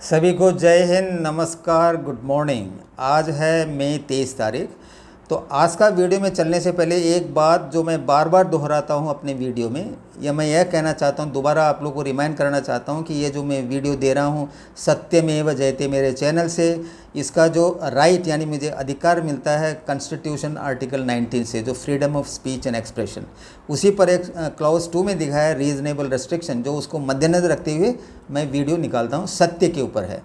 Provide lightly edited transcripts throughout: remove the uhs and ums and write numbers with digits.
सभी को जय हिंद, नमस्कार, गुड मॉर्निंग। आज है मई 23 तारीख। तो आज का वीडियो में चलने से पहले एक बात जो मैं बार बार दोहराता हूं अपने वीडियो में, या मैं यह कहना चाहता हूं, दोबारा आप लोगों को रिमाइंड करना चाहता हूं कि ये जो मैं वीडियो दे रहा हूं सत्यमेव जयते मेरे चैनल से, इसका जो राइट यानी मुझे अधिकार मिलता है कॉन्स्टिट्यूशन आर्टिकल 19 से, जो freedom of speech and expression, उसी पर एक क्लॉज 2 में दिखा है रीजनेबल रेस्ट्रिक्शन, जो उसको मद्देनजर रखते हुए मैं वीडियो निकालता हूँ। सत्य के ऊपर है,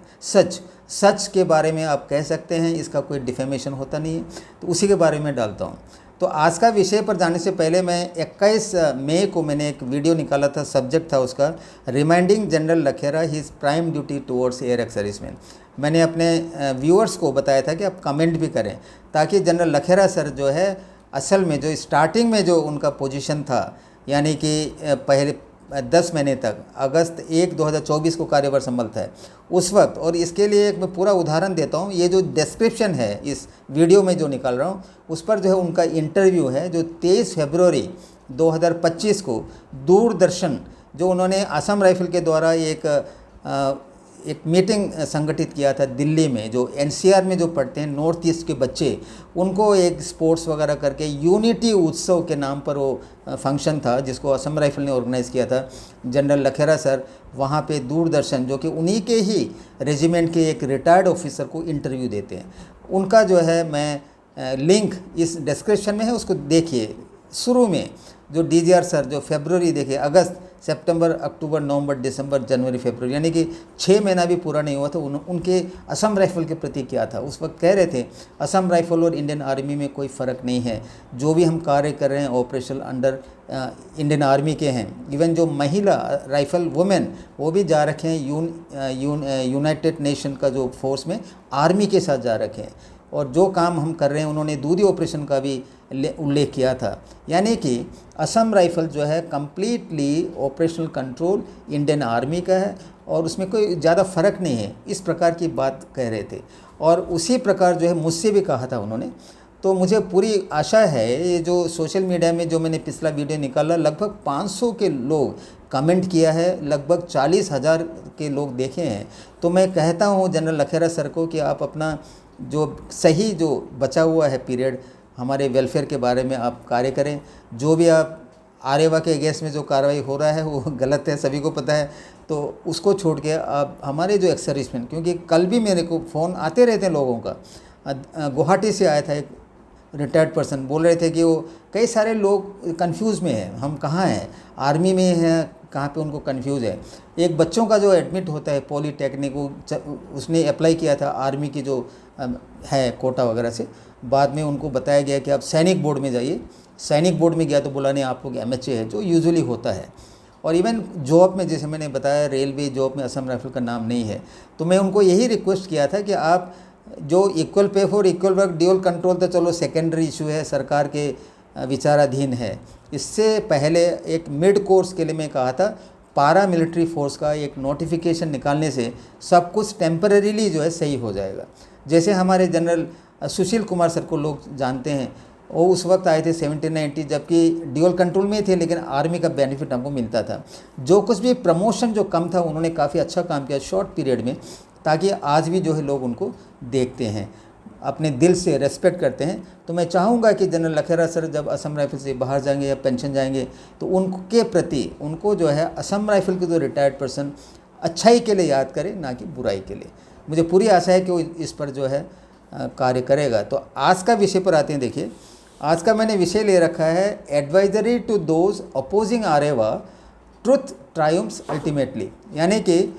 सच के बारे में आप कह सकते हैं, इसका कोई डिफेमेशन होता नहीं है, तो उसी के बारे में डालता हूँ। तो आज का विषय पर जाने से पहले मैं 21 मई को मैंने एक वीडियो निकाला था, सब्जेक्ट था उसका reminding general Lakhera his prime duty towards air ex servicemen. मैंने अपने व्यूअर्स को बताया था कि आप कमेंट भी करें, ताकि जनरल लखेरा सर जो है असल में जो स्टार्टिंग में जो उनका पोजीशन था, यानी कि पहले 10 महीने तक अगस्त 1 2024 को कार्यभार संभालता है उस वक्त, और इसके लिए एक मैं पूरा उदाहरण देता हूँ। ये जो डिस्क्रिप्शन है इस वीडियो में जो निकाल रहा हूँ उस पर जो है उनका इंटरव्यू है, जो 23 फरवरी 2025 को दूरदर्शन, जो उन्होंने असम राइफल के द्वारा एक मीटिंग संगठित किया था दिल्ली में, जो एनसीआर में जो पढ़ते हैं नॉर्थ ईस्ट के बच्चे, उनको एक स्पोर्ट्स वगैरह करके यूनिटी उत्सव के नाम पर वो फंक्शन था जिसको असम राइफल ने ऑर्गेनाइज़ किया था। जनरल लखेरा सर वहाँ पे दूरदर्शन, जो कि उन्हीं के ही रेजिमेंट के एक रिटायर्ड ऑफिसर को इंटरव्यू देते हैं, उनका जो है मैं लिंक इस डिस्क्रिप्शन में है, उसको देखिए। शुरू में जो डीजीआर सर जो फरवरी देखिए, अगस्त, सितंबर, अक्टूबर, नवंबर, दिसंबर, जनवरी, फरवरी, यानी कि 6 महीना भी पूरा नहीं हुआ था, उनके असम राइफल के प्रति क्या था। उस वक्त कह रहे थे असम राइफल और इंडियन आर्मी में कोई फ़र्क नहीं है, जो भी हम कार्य कर रहे हैं ऑपरेशन अंडर इंडियन आर्मी के हैं। इवन जो महिला राइफल वुमेन वो भी जा रखे हैं यूनाइटेड नेशन का जो फोर्स में आर्मी के साथ जा रखे हैं, और जो काम हम कर रहे हैं उन्होंने दूधी ऑपरेशन का भी उल्लेख किया था। यानी कि असम राइफल जो है completely operational control Indian army का है, और उसमें कोई ज़्यादा फ़र्क नहीं है, इस प्रकार की बात कह रहे थे। और उसी प्रकार जो है मुझसे भी कहा था उन्होंने। तो मुझे पूरी आशा है, ये जो सोशल मीडिया में जो मैंने पिछला वीडियो निकाला, लगभग 500 के लोग कमेंट किया है, लगभग 40,000 के लोग देखे हैं। तो मैं कहता हूँ जनरल लखेरा सर को कि आप अपना जो सही जो बचा हुआ है पीरियड हमारे वेलफेयर के बारे में आप कार्य करें। जो भी आप आर्यवा के अगेंस्ट में जो कार्रवाई हो रहा है वो गलत है, सभी को पता है, तो उसको छोड़ के आप हमारे जो एक्स सर्विसमैन, क्योंकि कल भी मेरे को फ़ोन आते रहते हैं लोगों का। गुवाहाटी से आया था एक रिटायर्ड पर्सन, बोल रहे थे कि वो कई सारे लोग कंफ्यूज में हैं, हम कहाँ हैं, आर्मी में हैं, कहाँ पे उनको कंफ्यूज है। एक बच्चों का जो एडमिट होता है पॉलीटेक्निक, उसने अप्लाई किया था आर्मी की जो है कोटा वगैरह से, बाद में उनको बताया गया कि आप सैनिक बोर्ड में जाइए। सैनिक बोर्ड में गया तो बोला नहीं, आप लोग एमएचए है, जो यूजुअली होता है। और इवन जॉब में, जैसे मैंने बताया, रेलवे जॉब में असम राइफल का नाम नहीं है। तो मैं उनको यही रिक्वेस्ट किया था कि आप जो equal pay for equal work, dual control, तो चलो सेकेंडरी इशू है, सरकार के विचाराधीन है। इससे पहले एक मिड कोर्स के लिए मैं कहा था, पारा मिलिट्री फोर्स का एक नोटिफिकेशन निकालने से सब कुछ टेम्परेरीली जो है सही हो जाएगा। जैसे हमारे जनरल सुशील कुमार सर को लोग जानते हैं, वो उस वक्त आए थे 1790, जबकि ड्यूअल कंट्रोल में थे, लेकिन आर्मी का बेनिफिट हमको मिलता था। जो कुछ भी प्रमोशन जो कम था, उन्होंने काफ़ी अच्छा काम किया शॉर्ट पीरियड में, ताकि आज भी जो है लोग उनको देखते हैं, अपने दिल से रेस्पेक्ट करते हैं। तो मैं चाहूँगा कि जनरल लखेरा सर जब असम राइफल से बाहर जाएंगे या पेंशन जाएंगे, तो उनके प्रति उनको जो है असम राइफल के जो रिटायर्ड पर्सन अच्छाई के लिए याद करें, ना कि बुराई के लिए। मुझे पूरी आशा है कि वो इस पर जो है कार्य करेगा। तो आज का विषय पर आते हैं। देखिए, आज का मैंने विषय ले रखा है advisory to those opposing Aryava, truth triumphs ultimately, यानी कि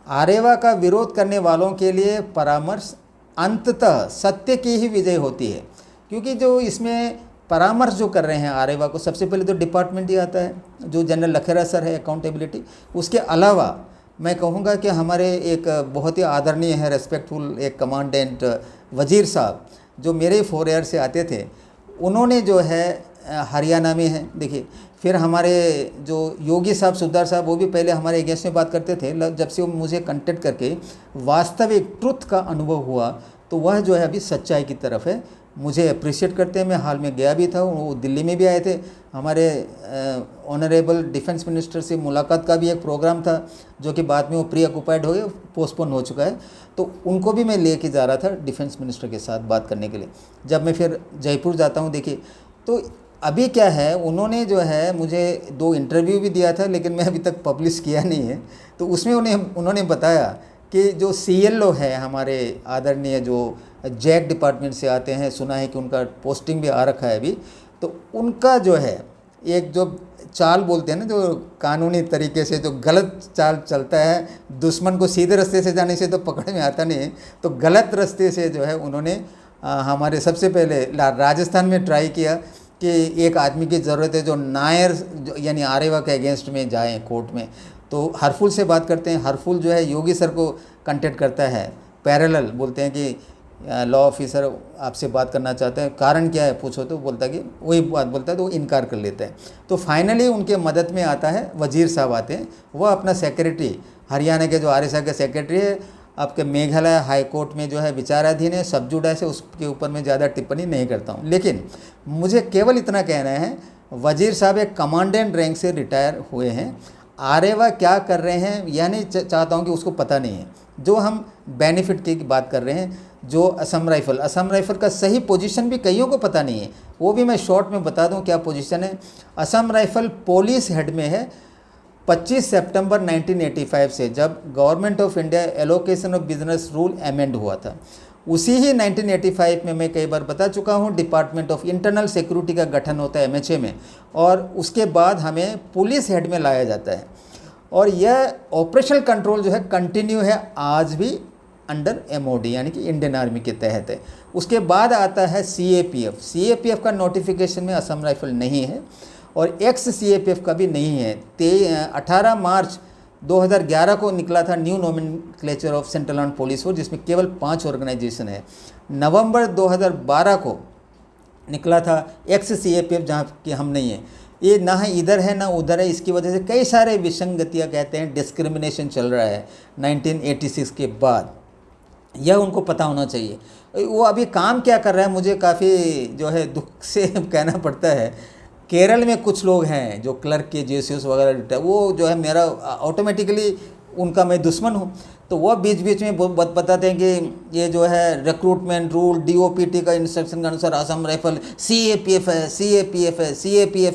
आर्यवा का विरोध करने वालों के लिए परामर्श, अंततः सत्य की ही विजय होती है। क्योंकि जो इसमें परामर्श जो कर रहे हैं आर्यवा को, सबसे पहले तो डिपार्टमेंट ही आता है, जो जनरल लखेरा सर है, अकाउंटेबिलिटी। उसके अलावा मैं कहूँगा कि हमारे एक बहुत ही आदरणीय है, रेस्पेक्टफुल एक कमांडेंट वजीर साहब, जो मेरे 4 ईयर से आते थे, उन्होंने जो है हरियाणा में है। देखिए, फिर हमारे जो योगी साहब, सुधार साहब, वो भी पहले हमारे अगेंस्ट में बात करते थे। जब से वो मुझे कांटेक्ट करके वास्तविक ट्रुथ का अनुभव हुआ, तो वह जो है अभी सच्चाई की तरफ है। मुझे अप्रिशिएट करते हैं। मैं हाल में गया भी था, वो दिल्ली में भी आए थे, हमारे ऑनरेबल डिफेंस मिनिस्टर से मुलाकात का भी एक प्रोग्राम था, जो कि बाद में वो प्री ऑक्युपाइड हो गया, पोस्टपोन हो चुका है। तो उनको भी मैं लेके जा रहा था डिफेंस मिनिस्टर के साथ बात करने के लिए। जब मैं फिर जयपुर जाता हूँ, देखिए तो अभी क्या है, उन्होंने जो है मुझे 2 इंटरव्यू भी दिया था, लेकिन मैं अभी तक पब्लिश किया नहीं है। तो उसमें उन्होंने बताया कि जो CLO है हमारे आदरणीय, जो जैक डिपार्टमेंट से आते हैं, सुना है कि उनका पोस्टिंग भी आ रखा है अभी, तो उनका जो है एक जो चाल बोलते हैं ना, जो कानूनी तरीके से जो गलत चाल चलता है, दुश्मन को सीधे रास्ते से जाने से तो पकड़ में आता नहीं है, तो गलत रास्ते से जो है उन्होंने हमारे सबसे पहले राजस्थान में ट्राई किया कि एक आदमी की ज़रूरत है जो नायर यानी आरेवा के अगेंस्ट में जाए कोर्ट में। तो हरफुल से बात करते हैं, हरफुल जो है योगी सर को कांटेक्ट करता है, पैरेलल बोलते हैं कि लॉ ऑफिसर आपसे बात करना चाहते हैं, कारण क्या है पूछो, तो बोलता है कि वही बात बोलता है, तो वो इनकार कर लेते हैं। तो फाइनली उनके मदद में आता है वजीर साहब आते हैं, वह अपना सेक्रेटरी, हरियाणा के जो RSI के सेक्रेटरी है, आपके मेघालय हाई कोर्ट में जो है विचाराधीन है, सब जुडाइस है, उसके ऊपर मैं ज़्यादा टिप्पणी नहीं करता हूँ। लेकिन मुझे केवल इतना कहना है, वजीर साहब एक कमांडेंट रैंक से रिटायर हुए हैं, आरेवा क्या कर रहे हैं यह नहीं चाहता हूँ कि उसको पता नहीं है। जो हम बेनिफिट की बात कर रहे हैं, जो असम राइफल का सही पोजीशन भी कईयों को पता नहीं है, वो भी मैं शॉर्ट में बता दूं क्या पोजीशन है। असम राइफल पुलिस हेड में है। 25 सितंबर 1985 से जब government of India allocation of business rule amend हुआ था, उसी ही 1985 में मैं कई बार बता चुका हूँ, डिपार्टमेंट ऑफ इंटरनल सिक्योरिटी का गठन होता है MHA में, और उसके बाद हमें पुलिस हेड में लाया जाता है। और यह ऑपरेशनल कंट्रोल जो है कंटिन्यू है आज भी अंडर MOD यानी कि इंडियन आर्मी के तहत है। उसके बाद आता है CAPF का नोटिफिकेशन में असम राइफल नहीं है, और CAPF का भी नहीं है। 18 मार्च 2011 को निकला था new nomenclature of central armed police force, जिसमें केवल 5 ऑर्गेनाइजेशन है। नवंबर 2012 को निकला था CAPF, जहाँ कि हम नहीं है। ये ना है इधर है ना उधर है, इसकी वजह से कई सारे विसंगतियाँ कहते हैं, डिस्क्रिमिनेशन चल रहा है 1986 के बाद। यह उनको पता होना चाहिए। वो अभी काम क्या कर रहा है, मुझे काफ़ी जो है दुख से कहना पड़ता है। केरल में कुछ लोग हैं जो क्लर्क के JCOs वगैरह, वो जो है मेरा ऑटोमेटिकली उनका मैं दुश्मन हूँ। तो वह बीच बीच में बताते हैं कि ये जो है रिक्रूटमेंट रूल DOPT का इंस्ट्रक्शन के अनुसार असम राइफल CAPF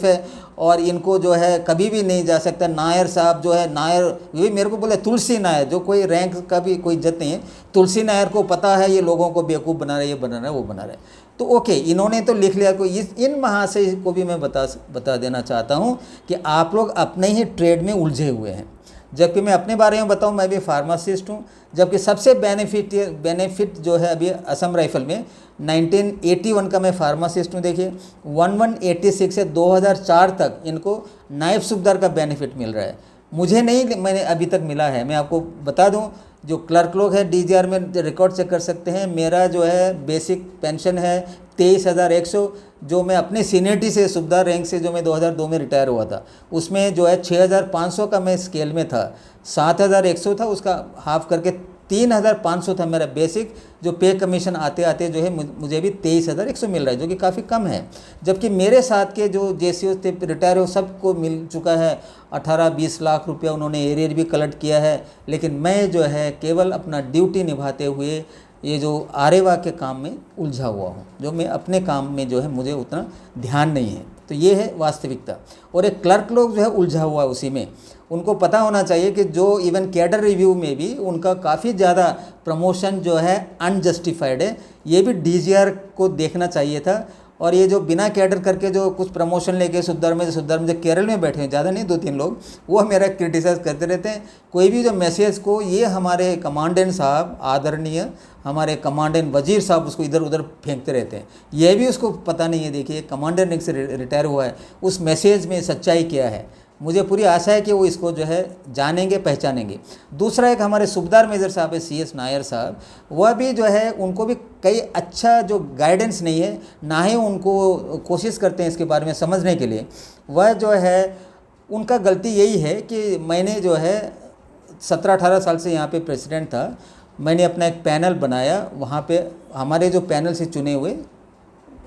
है, और इनको जो है कभी भी नहीं जा सकता। नायर साहब जो है, नायर ये मेरे को बोले तुलसी नायर, जो कोई रैंक का भी कोई इज्जत नहीं है, तुलसी नायर को पता है ये लोगों को बेवकूफ़ बना रहे, ये बना रहा है, वो बना रहे। तो ओके, इन्होंने तो लिख लिया। को इन महाशय को भी मैं बता देना चाहता हूँ कि आप लोग अपने ही ट्रेड में उलझे हुए हैं। जबकि मैं अपने बारे में बताऊं, मैं भी फार्मासिस्ट हूं। जबकि सबसे बेनिफिट जो है अभी असम राइफल में 1981 का मैं फार्मासिस्ट हूं। देखिए 1186 से 2004 तक इनको नायब सूबेदार का बेनिफिट मिल रहा है, मुझे नहीं, मैंने अभी तक मिला है। मैं आपको बता दूं, जो क्लर्क लोग हैं DGR में रिकॉर्ड चेक कर सकते हैं, मेरा जो है बेसिक पेंशन है 23,100, जो मैं अपने सीनियरिटी से सूबेदार रैंक से जो मैं 2002 में रिटायर हुआ था, उसमें जो है 6,500 का मैं स्केल में था, 7,100 था, उसका हाफ करके 3,500 था मेरा बेसिक। जो पे कमीशन आते आते जो है मुझे भी 23,100 मिल रहा है, जो कि काफ़ी कम है। जबकि मेरे साथ के जो JCOs थे रिटायर हो, सबको मिल चुका है 18-20 लाख रुपया, उन्होंने एरियर भी कलेक्ट किया है। लेकिन मैं जो है केवल अपना ड्यूटी निभाते हुए ये जो आरेवा के काम में उलझा हुआ हूँ, जो मैं अपने काम में जो है मुझे उतना ध्यान नहीं है। तो ये है वास्तविकता। और एक क्लर्क लोग जो है उलझा हुआ है उसी में। उनको पता होना चाहिए कि जो इवन कैडर रिव्यू में भी उनका काफ़ी ज़्यादा प्रमोशन जो है अनजस्टिफाइड है, ये भी DGR को देखना चाहिए था। और ये जो बिना कैडर करके जो कुछ प्रमोशन लेके सुधार में जो केरल में बैठे हैं, ज़्यादा नहीं 2-3 लोग, वो मेरा क्रिटिसाइज़ करते रहते हैं। कोई भी जो मैसेज को ये हमारे कमांडेंट साहब, आदरणीय हमारे कमांडेंट वजीर साहब, उसको इधर उधर फेंकते रहते हैं। यह भी उसको पता नहीं है। देखिए कमांडेंट रैंक से रिटायर हुआ है, उस मैसेज में सच्चाई क्या है। मुझे पूरी आशा है कि वो इसको जो है जानेंगे, पहचानेंगे। दूसरा एक हमारे सूबेदार मेजर साहब है CS नायर साहब, वह भी जो है, उनको भी कई अच्छा जो गाइडेंस नहीं है, ना ही उनको कोशिश करते हैं इसके बारे में समझने के लिए। वह जो है, उनका गलती यही है कि मैंने जो है 17-18 साल से यहाँ पे प्रेसिडेंट था, मैंने अपना एक पैनल बनाया, वहाँ पे हमारे जो पैनल से चुने हुए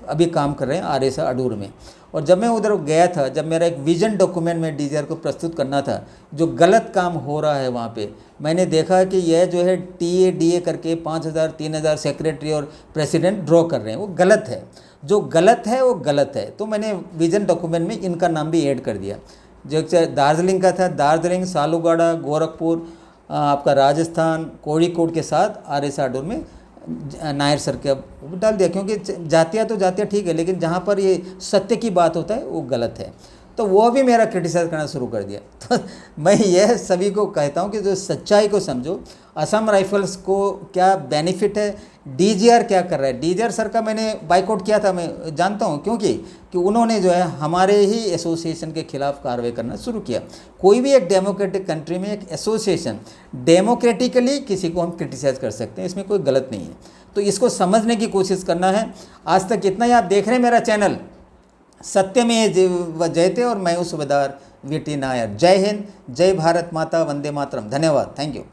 अभी काम कर रहे हैं RSA अडूर में। और जब मैं उधर गया था, जब मेरा एक विजन डॉक्यूमेंट में DGR को प्रस्तुत करना था, जो गलत काम हो रहा है वहाँ पे, मैंने देखा कि यह जो है TADA करके 5,000 3,000 सेक्रेटरी और प्रेसिडेंट ड्रॉ कर रहे हैं, वो गलत है। जो गलत है वो गलत है। तो मैंने विजन डॉक्यूमेंट में इनका नाम भी ऐड कर दिया। जो दार्जिलिंग का था, दार्जिलिंग, सालूगाड़ा, गोरखपुर, आपका राजस्थान, कोझिकोड के साथ RSA अडूर में नायर सर के डाल दिया, क्योंकि जातियाँ तो जातियाँ ठीक है, लेकिन जहाँ पर ये सत्य की बात होता है वो गलत है। तो वो भी मेरा क्रिटिसाइज़ करना शुरू कर दिया। तो मैं यह सभी को कहता हूँ कि जो सच्चाई को समझो। असम राइफल्स को क्या बेनिफिट है, DGR क्या कर रहा है। DGR सर का मैंने बाइकआउट किया था, मैं जानता हूँ, क्योंकि उन्होंने जो है हमारे ही एसोसिएशन के खिलाफ कार्रवाई करना शुरू किया। कोई भी एक डेमोक्रेटिक कंट्री में एक एसोसिएशन डेमोक्रेटिकली किसी को हम क्रिटिसाइज़ कर सकते हैं, इसमें कोई गलत नहीं है। तो इसको समझने की कोशिश करना है। आज तक इतना ही। आप देख रहे हैं मेरा चैनल सत्य में जयते और मैं हूं सूबेदार VT नायर। जय हिंद, जय भारत माता, वंदे मातरम। धन्यवाद, थैंक यू।